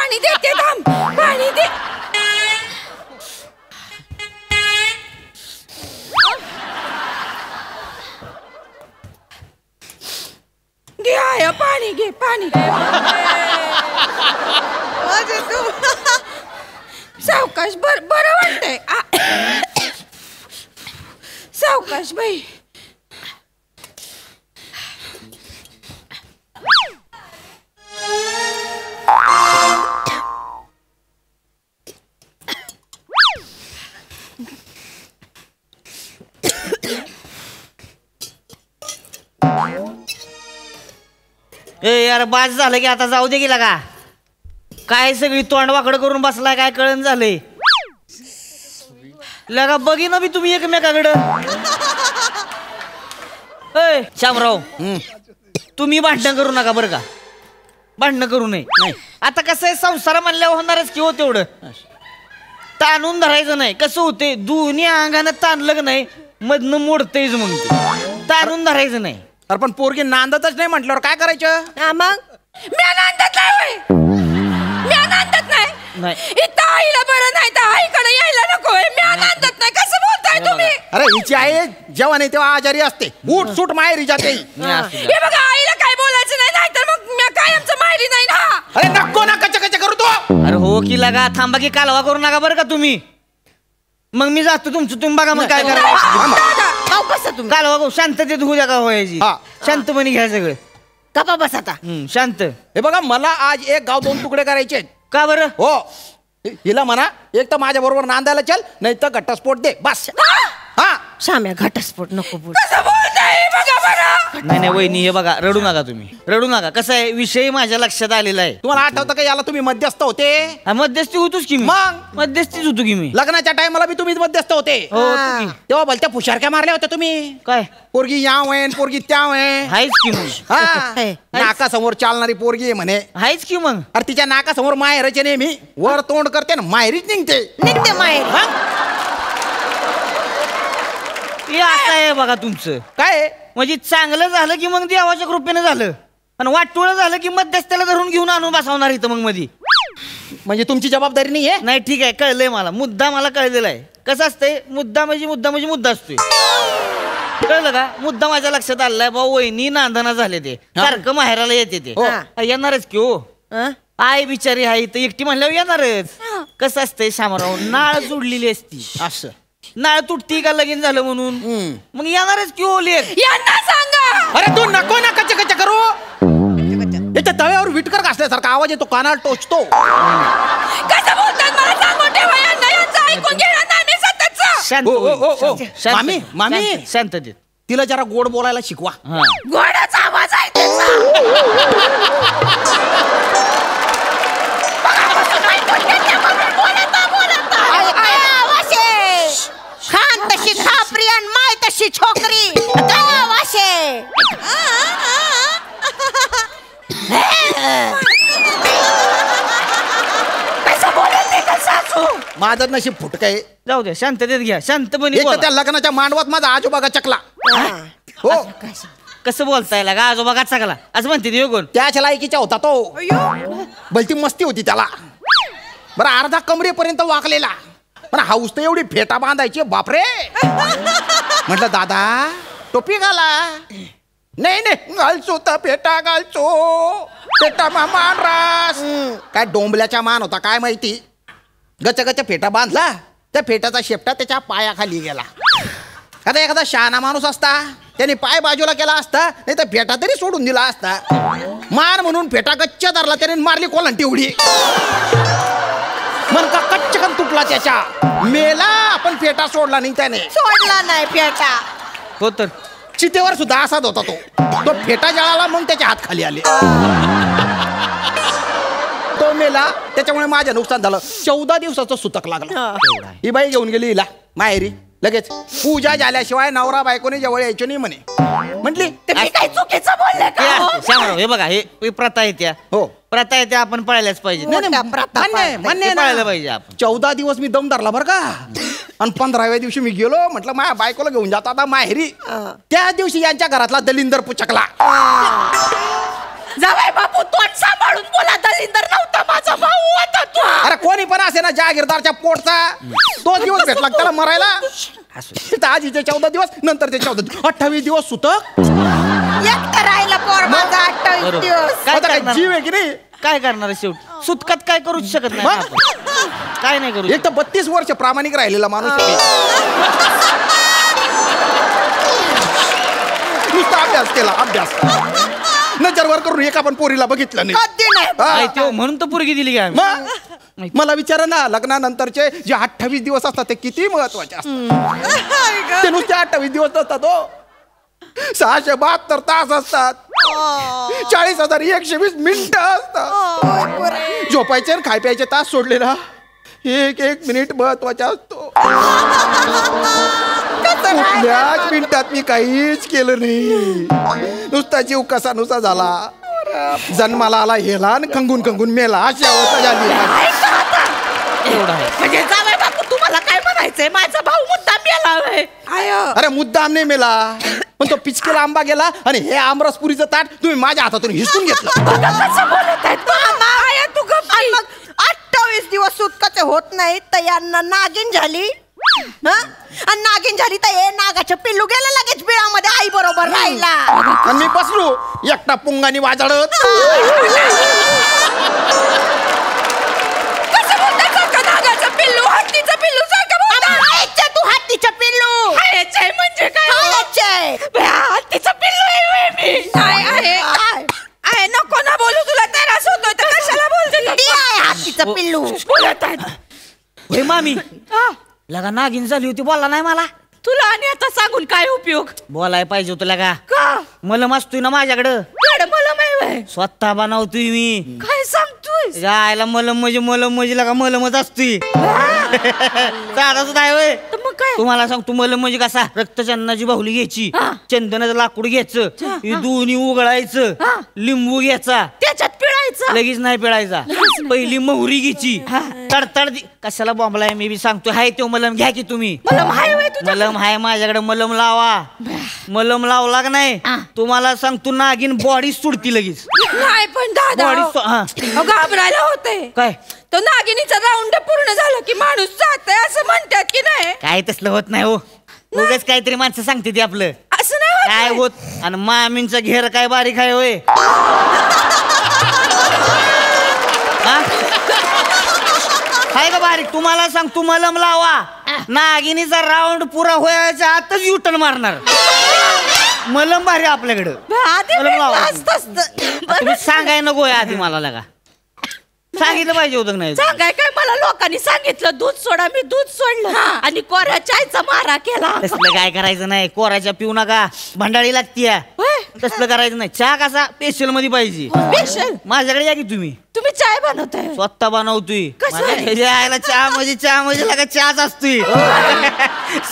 पाणी देते थांब पाणी दे घे आया पाणी घे पाणी सावकाश बरं वाटतंय सावकाश बाई ए यार बाज झालं की आता जाऊ दे गेला का काय सगळी तोंड वाकड करून बसलाय काय कळण झालंय लगा बघी ना बी तुम्ही एकमेकाकडं ए शामराव तुम्ही भांडणं करू नका बरं का भांडणं करू नये आता कसं आहे संसार म्हणल्यावर होणारच की हो तेवढं ताणून धरायचं नाही कसं होते दोन्ही अंगानं ताणलं का नाही मधनं मोडतेच मग ते ताणून धरायचं नाही अरे पण पोरगी नांदतच नाही म्हटल्यावर काय करायचं मग मी नांदत नाही मी नांदत नाही इथं आईला बरं नाही तर आईकडे यायला नको मी नांदत नाही कसं बोलताय तुम्ही अरे हिची आई जेव्हा नाही तेव्हा आजारी असते उठ सूट माहेरी जाते हे बघा आईला काय बोलायचं नाही नाहीतर मग मी कायमचं माहेरी नाही ना अरे नको ना कच्चा कच्चा करू तो अरे हो की लगा थांबा की कालवा करू नका बरं का तुम्ही मग मी जातो तुमचं तुम्ही बघा मग काय करा कसं तुम्ही कालवा करू शांततेत होऊ द्या का व्हायची शांतपणे घ्या सगळं गप्पा बस आता शांत हे बघा मला आज एक गाव दोन तुकडे करायचे का बरं हो हिला म्हणा एक तर माझ्या बरोबर नांदायला चल नाही तर घटस्फोट दे बस हा शाम्या घटस्फोट नको बोल कसं बोलताय बघा बरं नाही वहिनी हे बघा रडू नका तुम्ही रडू नका कसं आहे विषय माझ्या लक्षात आलेला आहे तुम्हाला आठवतं का याला तुम्ही मध्यस्थ होते मध्यस्थी होतोच की मग मध्यस्थीच होतो की मी लग्नाच्या टायमाला बी तुम्हीच मध्यस्थ होते तेव्हा भलत्या फुशारक्या मारल्या होत्या तुम्ही काय पोरगी या वयन पोरगी त्या वय हायच की मग नाकासमोर चालणारी पोरगी आहे म्हणे हायच की मग अरे तिच्या नाकासमोर माहेरचे नेहमी वर तोंड करते ना माहेरीच निघते माहेर हे असं आहे बघा तुमचं काय म्हणजे चांगलं झालं की मग देवाच्या कृपेनं झालं आणि वाटोळं झालं की मध्यस्थाला धरून घेऊन आणून बसवणार इथं मग मधी म्हणजे तुमची जबाबदारी नाही आहे नाही ठीक आहे कळलंय मला मला कळलेला आहे कसं असतंय मुद्दा म्हणजे मुद्दा असतोय कळलं का मुद्दा माझ्या लक्षात आलाय भाऊ वहिनी नांदना झाले ते सारखं माहेराला येते ते येणारच की हो आई बिचारी आहे तर एकटी म्हणल्यावर येणारच कसं असतंय शामराव नाळ जोडलेली असती असं नाळ तुटती का लगीन झालं म्हणून मग येणारच की हो लेख यांना सांगा अरे तू नको ना कच्चे कच्चे करू याच्या तळ्यावर विटकर घासल्यासारखा आवाज येतो कानाला टोचतो कसं बोलतात मला सांगून ठेवा यांना यांचं ऐकून घेणार नाही मी सततच शांत मामी मामी शांत देत तिला जरा गोड बोलायला शिकवा गोडाचा आवाज आहे त्याचा खान तशी खापरी आणि माय तशी छोकरी वाशे माझं नशीब फुटक आहे जाऊ द्या शांततेत घ्या शांतपणे एक तर त्या लग्नाच्या मांडवात माझा आजोबागा चकला हो कसं बोलताय लागा आजोबा का चाकला असं म्हणते ते कोण त्याच्या लायकीचा होता तो भलती मस्ती होती त्याला बरं अर्धा कमरेपर्यंत वाकलेला पण हाऊस तर एवढी फेटा बांधायची बापरे म्हटलं दादा टोपी घाला नाही नाही घालचो तर फेटा घालचो फेटा मान रास काय डोंबल्याचा मान होता काय माहिती गच फेटा बांधला त्या फेटाचा शेपटा त्याच्या पायाखाली गेला आता एखादा शहाणा माणूस असता त्याने पाय बाजूला केला असता नाही तर फेटा तरी सोडून दिला असता मार म्हणून फेटा गच्च धरला त्याने मारली कोलंटी उडी मन का कच्चकन तुटला त्याच्या मेला आपण फेटा सोडला नाही त्याने सोडला नाही फेटा हो तर चितेवर सुद्धा असाच होता तो फेटा जळाला मग त्याचे हात खाली आले तो मेला त्याच्यामुळे माझं नुकसान झालं 14 दिवसाचं सुतक लागलं ही बाई घेऊन गेली हिला माहेरी लगेच पूजा झाल्याशिवाय नवरा बायकोने जवळ यायची नाही म्हणे म्हटली काय चुकीचं बोलले का हे बघा हे प्रथा आहे त्या हो प्रथा आहे त्या आपण पाळल्याच पाहिजे मान्य पाळायला पाहिजे आपण 14 दिवस मी दम धरला बरं का आणि 15व्या दिवशी मी गेलो म्हटलं माझ्या बायकोला घेऊन जातो आता माहेरी त्या दिवशी यांच्या घरातला दलिंदर पुचकला जावई बापू तोंड सांभाळून बोला दलिंदर नव्हता माझा भाऊ जहागीरदारच्या पोटचा 2 दिवस भेटला त्याला मरायला. आजीचे 14 दिवस नंतरचे 14 दिवस 28 दिवस सुतक. एकटा राहिला पोर माझा 28 दिवस. काय आता काय करणार? जीव आहे की नाही. काय करणार आहे शेवट सुतकात काय करूच शकत नाही मग? आपण. काय नाही करू एक तर 32 वर्ष प्रामाणिक राहिलेला माणूस आहे. नुसता अभ्यास केला अभ्यास नजरवर करून एका पण पोरीला बघितलं नाही. कधी नाही. नाही, तो म्हणून तर पोरगी दिली काय मग मला विचारा ना लग्नानंतरचे जे 28 दिवस असतात ते किती महत्वाचे असतात. ते नुसते 28 दिवस नसतात हो. 672 तास असतात. 40,120 मिनिटं असतात. झोपायचे आणि खाय प्यायचे तास सोडले ना एक मिनिट महत्वाचा असतो. कुठल्याच मिनिटात मी काहीच केलं नाही. नुसता जीव कसा नुसा झाला. जन्माला आला हेला आणि खंगून मेला अशी अवस्था झाली. एवढा आहे. म्हणजे जावई बापू तुम्हाला काय म्हणायचंय माझा भाऊ मुद्दाम मेला. अरे मुद्दाम नाही मेला पण तो पिचकेला आंबा गेला आणि हे आमरसपुरीचं ताट तुम्ही माझ्या हातातून हिसकून घेतलं. कसं बोलत आहे तू गप्प. मग 28 दिवस सुटकाचे होत नाही तर यांना नागिन झाली. आणि नागिन झाली तर हे नागाचं पिल्लू गेलं लगेच बिळामध्ये आई बरोबर राहिला. आणि मी बसलो एकटा पुंगानी वाजळत. कसं बोलताय काका नागाचं पिल्लू हत्तीचं पिल्लू सारखं बोलताय. तू हत्तीचं पिल्लू म्हणजे काय. हत्तीचं पिल्लू आहे मी. आहे नको ना बोलू तुला त्रास होतोय तर कशाला बोलते. हत्तीचं पिल्लू बोलत आहे. होय मामी लगा नागिन झाली होती बोलला नाही मला. तुला आणि आता सांगून काय उपयोग. बोलाय पाहिजे होतं लगा. का मलम असतोय ना माझ्याकडं मला माहिती स्वतः बनवतोय मी. काय सांगतोय. जायला मलम म्हणजे लगा मलमच असतोय. साधा सुद्धा आहे होय. मग काय तुम्हाला सांगतो मलम म्हणजे कसा रक्तचंदनाची बाहुली घ्यायची चंदनाचं लाकूड घ्यायचं हे दोन्ही उघडायचं लिंबू घ्यायचा त्याच्यात पिळायचं लगेच नाही पिळायचा पहिली मोहरी घ्यायची तडतड कशाला बॉम्बलाय मी बी सांगतो हाय तो मलम घ्या की तुम्ही. मलम हाय माझ्याकडे मलम लावा. मलम लावला का नाही तुम्हाला सांगतो नागिन बॉडी सुडती लगेच. नाही पण दादा घाबरायला होते. काय तो नागिनीचा राऊंड पूर्ण झाला की माणूस जातंय असं म्हणतात की नाही. काय तसलं होत नाही हो उगाच काहीतरी माणसं सांगते ते आपलं असं नाही काय होत. आणि मामींचा घेर काय बारीक आहे होय. हाय का बारीक. तुम्हाला सांग तू मलम लावा नागिनीचा राऊंड पुरा व्हायच्या आतच युटर्न मारणार. मलम भारी आपल्याकडं. मलम लावा तुम्ही सांगाय नको आधी मला लगा सांगितलं पाहिजे होतं नाही. सांगाय काय मला लोकांनी सांगितलं दूध सोडा मी दूध सोडलं आणि कोऱ्या चायचा मारा केला. तसलं काय करायचं नाही. कोराच्या पिऊ नका भंडाळी लागतीया. तसलं करायचं नाही. चहा कसा स्पेशल मध्ये पाहिजे. स्पेशल माझ्याकडे या की तुम्ही चाय बनवताय. स्वतः बनवतोय. कसं? चहा म्हणजे लगा चहाच असतोय.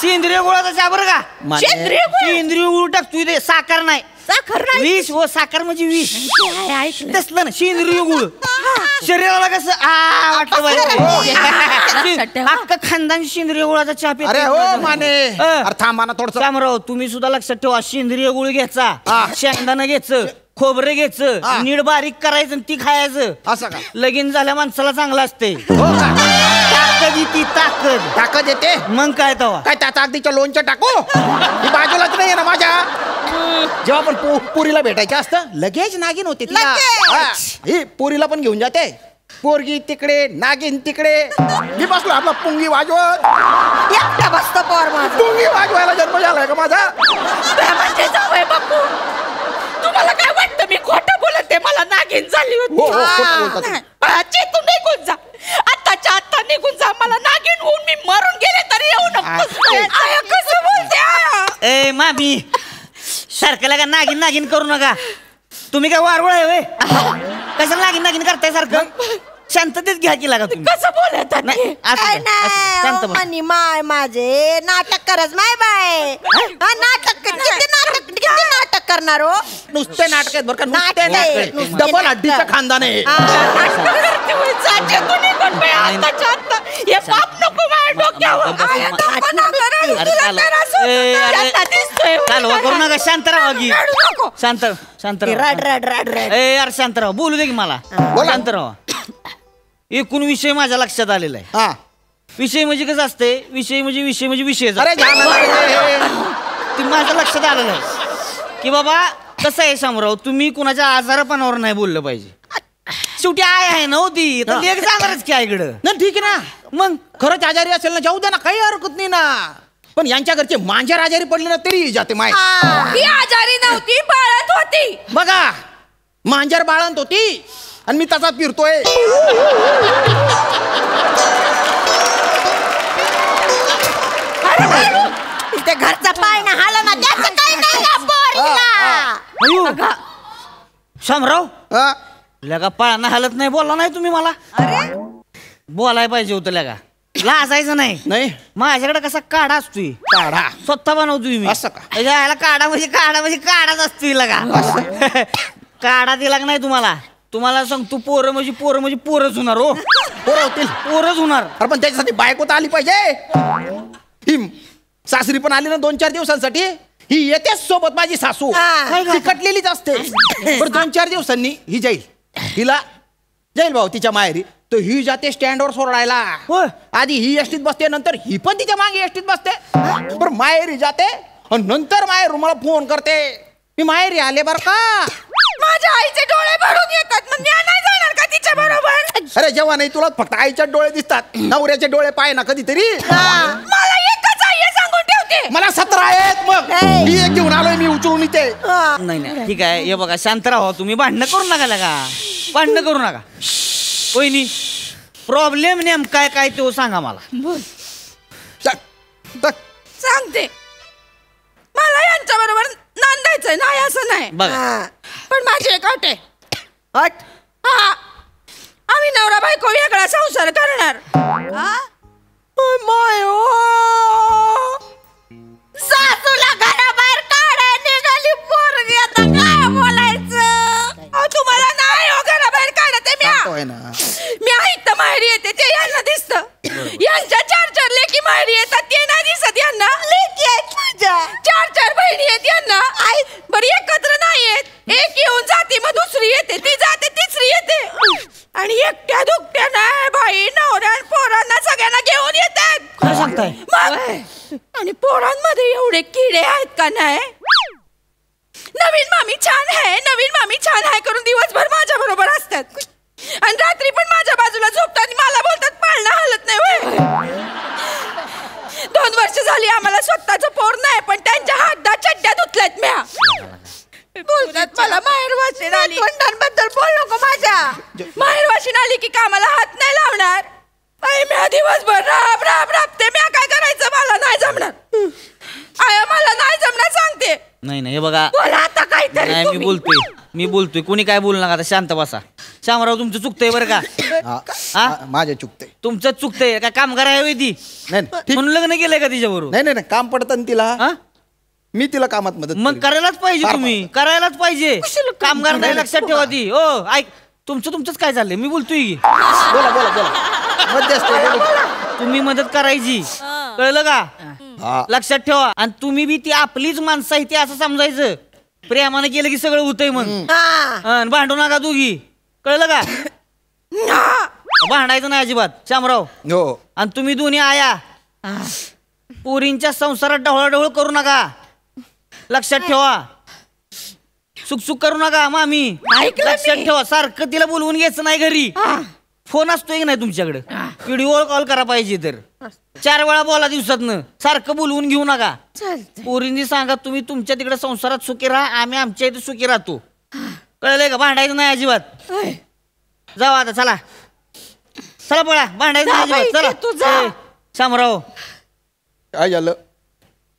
सेंद्रिय गुळाचा चहा बरं का. सेंद्रिय गुळ टाकतोय ते साखर नाही. साखर नाही विष हो साखर म्हणजे विष तसलं ना सेंद्रिय गुळ शरीराला कसं वाटलं अख्खा खानदान सेंद्रिय गुळाचा चहा पितो. अरे हो माने अरे थांबा ना थोडं. शामराव तुम्ही सुद्धा लक्षात ठेवा सेंद्रिय गुळ घ्यायचा शेंगदाणा घ्यायचं खोबरं घ्यायचं नीड बारीक करायचं ती खायचं. असं का लगीन झाल्या माणसाला चांगलं असते. ताकद येते ताकद येते. मग काय तवा काय त्याचा अगदीच्या लोणचं टाकू ही बाजूलाच नाही ना माझ्या. जेव्हा पण पोरीला भेटायचं असतं लगेच नागिन होते ही पोरीला पण घेऊन जाते. पोरगी तिकडे नागिन तिकडे मी बसलो आपला पुंगी वाजवत एकटा बसतो पोर माझा. पुंगी वाजवायला जन्म झालाय का माझा. म्हणजे जावई बापू तुम्हाला काय वाटतं मी खोटं बोलते. मला नागिन झाली होती. चेतून निघून जा आत्ताच्या आत्ता निघून जा. मला नागिन होऊन मी मरून गेले तरी येऊ नको. कसं बोलते ए मामी सारखं का नागिन नागिन करू नका. तुम्ही काय वारवळ आहे कशाला नागिन नागिन करताय सारखं. शांततेत घ्या की लागा तुम्ही. कसं बोलत माय माझे नाटक करच माय बाय. नाटक करणार हो. नुसते नाटक आहेत बरं का. नुसते डबल हड्डीचं खानदान आहे. कालवा करू नका. शांत राहा की शांत शांत राहा. रड रड रड रड. ए यार शांत राहा बोलू दे की मला. शांत राहा. एकूण विषय माझ्या लक्षात आलेला आहे. हा विषय म्हणजे कसं असते, विषय म्हणजे विषय अरे ते माझ्या लक्षात आलेलं आहे की बाबा कसं आहे शामराव, तुम्ही कुणाच्या आजारपणावर नाही बोललं पाहिजे. शेवटी आहे नव्हती तर लेख जाणारच की आईकडं ना. ठीक आहे ना, मग खरंच आजारी असेल ना जाऊ दे ना, काही हरकत नाही ना. पण यांच्या घरचे मांजर आजारी पडले ना तरी जाते माय. ती आजारी नव्हती, बाळत होती. बघा मांजर बाळंत होती आणि मी तसाच फिरतोय. ते घरचा पाळणा हाला ना, त्याचं काही नाही ना पोरीला. शामराव हा? लगा पाळणा हालत नाही बोलला नाही तुम्ही मला. अरे बोलाय पाहिजे होतं लगा, लाजायचं नाही. नाही माझ्याकडे कसा काढा असतोय, काढा स्वतः बनवतोय मी. असं का? याला काढा म्हणजे काढाच असतोय लगा. काढा दिला का नाही तुम्हाला, तुम्हाला सांगतो पोरं म्हणजे पोरच होणार. हो पोरं होतील, पोरच होणार. अरे पण त्याच्यासाठी बायको तर आली पाहिजे. ही सासरी पण आली ना 2-4 दिवसांसाठी. ही येतेच सोबत माझी सासू, ती कटलेलीच असते. पण 2-4 दिवसांनी ही जाईल, हिला जाईल भाऊ तिच्या माहेरी. तर ही जाते स्टँडवर सोडायला. आधी ही एसटीत बसते, नंतर ही पण तिच्या मागे एसटीत बसते. बरं माहेरी जाते आणि नंतर माहेर मला फोन करते, मी माहेरी आले बर का. माझ्या आईचे डोळे भरून येतात, मग मी नाही जाणार का तिच्या बरोबर. अरे जेव्हा नाही तुला फक्त आईच्या डोळे दिसतात, नवऱ्याचे डोळे पाय ना कधीतरी. मला एकच आई आहे, सांगून ठेवते. मला 17 आहेत. मग मी एक घेऊन आलोय, मी उचलून इथे. नाही ठीक आहे, हे बघा शांत राहा तुम्ही, भांडणं करू नका लगा, भांडणं करू नका. वहिनी प्रॉब्लेम नेमका काय तो सांगा मला. सांगते, मला यांच्या बरोबर नांदायचंय नाही असं नाही. बघा पण माझी एक अट आहे. अट? हा, आम्ही नवरा बायको वेगळा संसार करणार. सासूला घराबाहेर काढाय निघाली पोरगी, आता काय बोलायचं. तुम्हाला नाही हो घराबाहेर काढत आहे. मी ऐकतं माहेरी येते ते यांना दिसतं. यांच्या 4-4 लेकी माहेरी येतात ते नाही दिसत यांना. लेकी आहेत माझ्या 4-4 बहिणी आहेत यांना. बरं एकत्र नाही येत, एक येऊन जाते मग दुसरी येते, ती जाते तिसरी येते. आणि एकट्या दुकट्या नाही बाई, नवऱ्या पोरांना सगळ्यांना घेऊन येतात. काय सांगताय? मग आणि पोरांमध्ये एवढे किडे आहेत का नाही. नवीन मामी छान आहे करून दिवसभर माझ्या बरोबर असतात आणि रात्री पण माझ्या बाजूला झोपतात आणि मला बोलतात पाळणा हालत नाही. 2 वर्ष झाली आम्हाला स्वतःच पोर नाही, पण त्यांच्या हातदा चड्ड्या धुतल्यात म्या. बोलतात मला माहेर वाशीन आली, तोंडांबद्दल बोल नको माझ्या. माहेर वाशीन आली की कामाला हात नाही लावणार. म्या दिवसभर राबते, म्या काय करायचं, मला नाही जमणार. मला नाही जमणार सांगते. नाही हे बघा, बोला आता काहीतरी. नाही मी बोलतोय कोणी काय बोलू नका, आता शांत बसा. शामराव तुमचं चुकतंय बरं का. माझे चुकते, तुमचं चुकतंय. काय काम करायला ती म्हणून लग्न केलंय का तिच्याबरोबर. नाही काम पडतं ना तिला, मी तिला कामात मदत. मग करायलाच पाहिजे, तुम्ही करायलाच पाहिजे. कामगार नाही लक्षात ठेवा ती. हो ऐक, तुमचंच काय चाललंय, मी बोलतोय की. तुम्ही मदत करायची, कळलं का. लक्षात ठेवा. आणि तुम्ही बी ती आपलीच माणसं आहे ते असं समजायचं. प्रेमाने केलं की सगळं होतंय. मग भांडू नका दोघी, कळलं का. भांडायचं नाही अजिबात शामराव. आणि तुम्ही दोन्ही आया पोरींच्या संसारात ढवळाढवळ करू नका, लक्षात ठेवा. सुख करू नका मामी, लक्षात ठेवा. सारखं तिला बोलवून घ्यायचं नाही घरी. फोन असतोय की नाही तुमच्याकडे, व्हिडिओ कॉल करा पाहिजे तर 4 वेळा बोला दिवसातनं. सारखं बोलवून घेऊ नका. पोरींनी सांगा तुम्ही तुमच्या तिकडे संसारात सुखी राहा, आम्ही आमच्या इथे सुखी राहतो. कळलंय का. भांडायचं नाही अजिबात. जावा आता, चला पळा, भांडायचं नाही अजिबात. चला शामराव. काय झालं?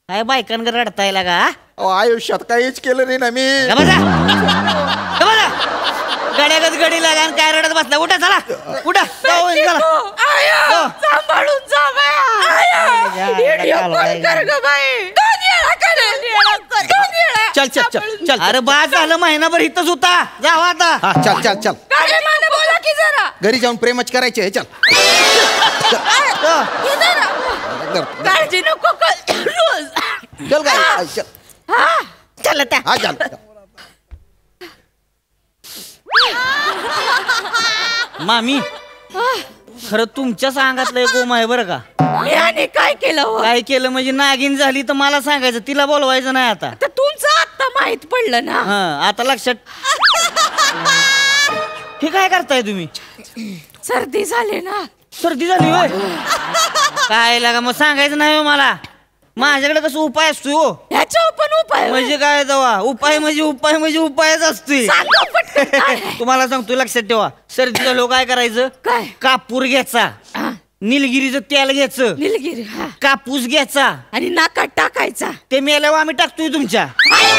काय बायकांकडे रडतायला का. आयुष्यात काहीच केलं नाही ना मी. गड्यागत गडी लागा आणि काय रडत बसला. उठा चला, उठा. चल. अरे बा झालं, महिनाभर इथंच होता. जावा आता. चल बोला की जरा. घरी जाऊन प्रेमच करायचे. चल काळजी नको रोज. चल काय चल. चल त्या. चल. मामी खरं तुमच्या सांगातलं एक ओम आहे बरं का. मी आणि काय केलं हो? काय केलं म्हणजे नागिन झाली तर मला सांगायचं, तिला बोलवायचं नाही आता. तर तुमचं आता माहित पडलं ना. हा आता लक्षात. हे काय करताय तुम्ही? सर्दी झाली ना. सर्दी झाली होय? काय लागा मग सांगायचं नाही हो मला. माझ्याकडे कसं उपाय असतो हो. ह्याच्यावर पण उपाय म्हणजे काय दवा उपाय म्हणजे उपायच असतोय. सांगा पटकन काय आहे? तुम्हाला सांगतो लक्षात ठेवा. सर्दी झालो काय करायचं? काय? कापूर घ्यायचा, हा, निलगिरीचं तेल घ्यायचं, निलगिरी हा कापूस घ्यायचा आणि नाकात टाकायचा. ते मेल्यावर आम्ही टाकतोय तुमच्या. काय